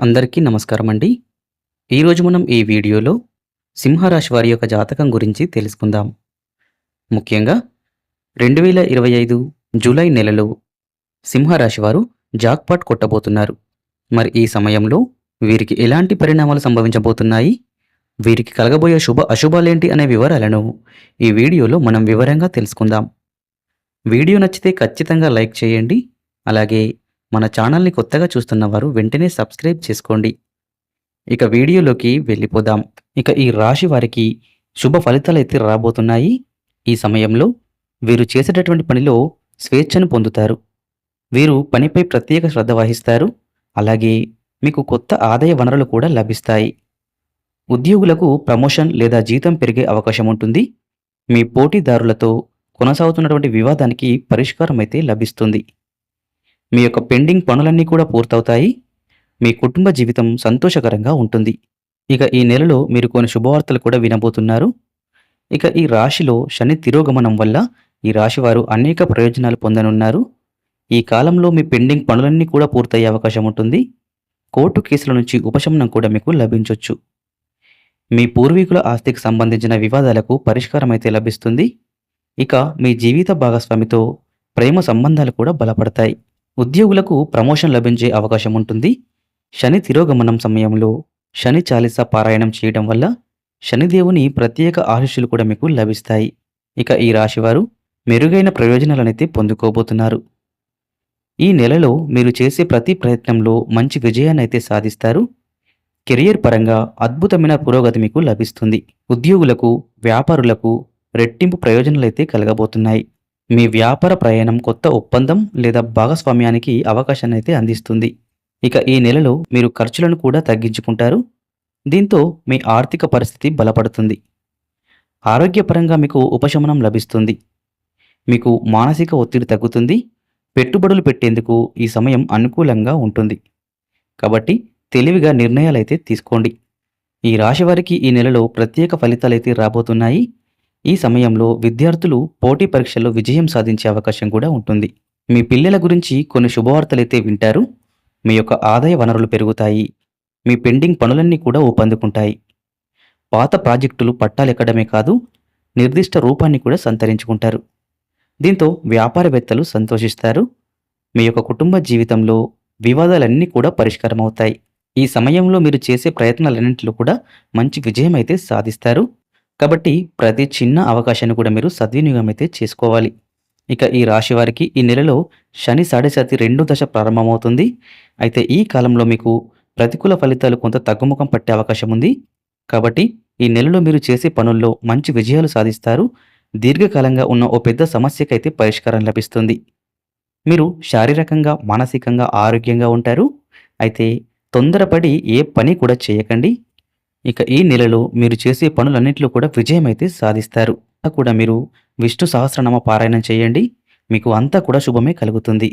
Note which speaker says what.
Speaker 1: అందరికీ నమస్కారం అండి. ఈరోజు మనం ఈ వీడియోలో సింహరాశి వారి యొక్క జాతకం గురించి తెలుసుకుందాం. ముఖ్యంగా 2025 జూలై నెలలో సింహరాశి వారు జాక్‌పాట్ కొట్టబోతున్నారు. మరి ఈ సమయంలో వీరికి ఎలాంటి పరిణామాలు సంభవించబోతున్నాయి? వీరికి కలగబోయే శుభ అశుభాలేంటి అనే వివరాలను ఈ వీడియోలో మనం వివరంగా తెలుసుకుందాం. వీడియో నచ్చితే ఖచ్చితంగా లైక్ చేయండి. అలాగే మన ఛానల్‌ని కొత్తగా చూస్తున్న వారు వెంటనే సబ్స్క్రైబ్ చేసుకోండి. ఇక వీడియోలోకి వెళ్ళిపోదాం. ఇక ఈ రాశి వారికి శుభ ఫలితాలైతే రాబోతున్నాయి. ఈ సమయంలో వీరు చేసేటటువంటి పనిలో స్వేచ్ఛను పొందుతారు. వీరు పనిపై ప్రత్యేక శ్రద్ధ వహిస్తారు. అలాగే మీకు కొత్త ఆదాయ వనరులు కూడా లభిస్తాయి. ఉద్యోగులకు ప్రమోషన్ లేదా జీతం పెరిగే అవకాశం ఉంటుంది. మీ పోటీదారులతో కొనసాగుతున్నటువంటి వివాదానికి పరిష్కారం అయితే లభిస్తుంది. మీ యొక్క పెండింగ్ పనులన్నీ కూడా పూర్తవుతాయి. మీ కుటుంబ జీవితం సంతోషకరంగా ఉంటుంది. ఇక ఈ నెలలో మీరు కొన్ని శుభవార్తలు కూడా వినబోతున్నారు. ఇక ఈ రాశిలో శని తిరోగమనం వల్ల ఈ రాశివారు అనేక ప్రయోజనాలు పొందనున్నారు. ఈ కాలంలో మీ పెండింగ్ పనులన్నీ కూడా పూర్తయ్యే అవకాశం ఉంటుంది. కోర్టు కేసుల నుంచి ఉపశమనం కూడా మీకు లభించొచ్చు. మీ పూర్వీకుల ఆస్తికి సంబంధించిన వివాదాలకు పరిష్కారం అయితే లభిస్తుంది. ఇక మీ జీవిత భాగస్వామితో ప్రేమ సంబంధాలు కూడా బలపడతాయి. ఉద్యోగులకు ప్రమోషన్ లభించే అవకాశం ఉంటుంది. శని తిరోగమనం సమయంలో శని చాలీస పారాయణం చేయడం వల్ల శనిదేవుని ప్రత్యేక ఆశీస్సులు కూడా మీకు లభిస్తాయి. ఇక ఈ రాశివారు మెరుగైన ప్రయోజనాలనైతే పొందుకోబోతున్నారు. ఈ నెలలో మీరు చేసే ప్రతి ప్రయత్నంలో మంచి విజయాన్నైతే సాధిస్తారు. కెరియర్ పరంగా అద్భుతమైన పురోగతి మీకు లభిస్తుంది. ఉద్యోగులకు, వ్యాపారులకు రెట్టింపు ప్రయోజనాలైతే కలగబోతున్నాయి. మీ వ్యాపార ప్రయాణం కొత్త ఒప్పందం లేదా భాగస్వామ్యానికి అవకాశాన్ని అయితే అందిస్తుంది. ఇక ఈ నెలలో మీరు ఖర్చులను కూడా తగ్గించుకుంటారు. దీంతో మీ ఆర్థిక పరిస్థితి బలపడుతుంది. ఆరోగ్యపరంగా మీకు ఉపశమనం లభిస్తుంది. మీకు మానసిక ఒత్తిడి తగ్గుతుంది. పెట్టుబడులు పెట్టేందుకు ఈ సమయం అనుకూలంగా ఉంటుంది. కాబట్టి తెలివిగా నిర్ణయాలైతే తీసుకోండి. ఈ రాశి వారికి ఈ నెలలో ప్రత్యేక ఫలితాలైతే రాబోతున్నాయి. ఈ సమయంలో విద్యార్థులు పోటీ పరీక్షల్లో విజయం సాధించే అవకాశం కూడా ఉంటుంది. మీ పిల్లల గురించి కొన్ని శుభవార్తలైతే వింటారు. మీ యొక్క ఆదాయ వనరులు పెరుగుతాయి. మీ పెండింగ్ పనులన్నీ కూడా ఊపందుకుంటాయి. పాత ప్రాజెక్టులు పట్టాలెక్కడమే కాదు, నిర్దిష్ట రూపాన్ని కూడా సంతరించుకుంటారు. దీంతో వ్యాపారవేత్తలు సంతోషిస్తారు. మీ యొక్క కుటుంబ జీవితంలో వివాదాలన్నీ కూడా పరిష్కారం అవుతాయి. ఈ సమయంలో మీరు చేసే ప్రయత్నాలన్నింటిలో కూడా మంచి విజయం అయితే సాధిస్తారు. కాబట్టి ప్రతి చిన్న అవకాశాన్ని కూడా మీరు సద్వినియోగం అయితే చేసుకోవాలి. ఇక ఈ రాశి వారికి ఈ నెలలో శని సాడెసాతి 2 దశ ప్రారంభమవుతుంది. అయితే ఈ కాలంలో మీకు ప్రతికూల ఫలితాలు కొంత తగ్గుముఖం పట్టే అవకాశం ఉంది. కాబట్టి ఈ నెలలో మీరు చేసే పనుల్లో మంచి విజయాలు సాధిస్తారు. దీర్ఘకాలంగా ఉన్న ఓ పెద్ద సమస్యకైతే పరిష్కారం లభిస్తుంది. మీరు శారీరకంగా, మానసికంగా ఆరోగ్యంగా ఉంటారు. అయితే తొందరపడి ఏ పని కూడా చేయకండి. ఇక ఈ నెలలో మీరు చేసే పనులన్నింటిలో కూడా విజయం అయితే సాధిస్తారు. కూడా మీరు విష్ణు సహస్రనామ పారాయణం చేయండి. మీకు అంతా కూడా శుభమే కలుగుతుంది.